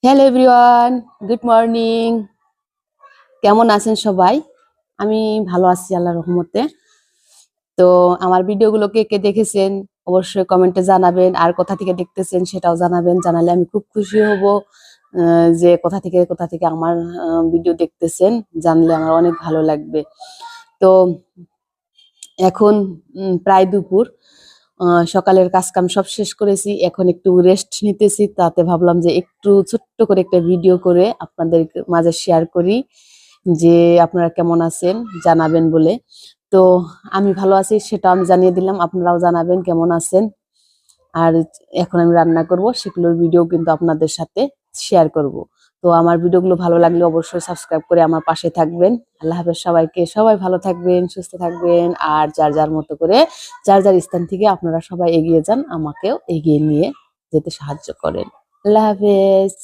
Hello everyone, good morning. কেমন আছেন সবাই? আমি ভালো আছি আল্লাহর রহমতে। তো আমার ভিডিওগুলো কে কে দেখেছেন অবশ্যই কমেন্টে জানাবেন, আর কোথা থেকে দেখতেছেন সেটাও জানাবেন। জানালে আমি খুব খুশি হব যে কোথা থেকে আমার ভিডিও দেখতেছেন। জানলে আমার অনেক ভালো লাগবে। তো এখন প্রায় দুপুর। সকালের কাজকাম সব শেষ করেছি, এখন একটু রেস্ট নিতেছি। তাতে ভাবলাম যে একটু ছোট্ট করে একটা ভিডিও করে আপনাদের মাঝে শেয়ার করি, যে আপনারা কেমন আছেন জানাবেন বলে। তো আমি ভালো আছি সেটা আমি জানিয়ে দিলাম, আপনারাও জানাবেন কেমন আছেন। আর এখন আমি রান্না করব, সেগুলোর ভিডিও কিন্তু আপনাদের সাথে শেয়ার করব। তো আমার ভিডিওগুলো ভালো লাগলে অবশ্যই সাবস্ক্রাইব করে আমার পাশে থাকবেন। আল্লাহ হাফেজ সবাইকে। সবাই ভালো থাকবেন, সুস্থ থাকবেন, আর যার যার মতো করে যার যার স্থান থেকে আপনারা সবাই এগিয়ে যান, আমাকেও এগিয়ে নিয়ে যেতে সাহায্য করেন। আল্লাহ হাফেজ।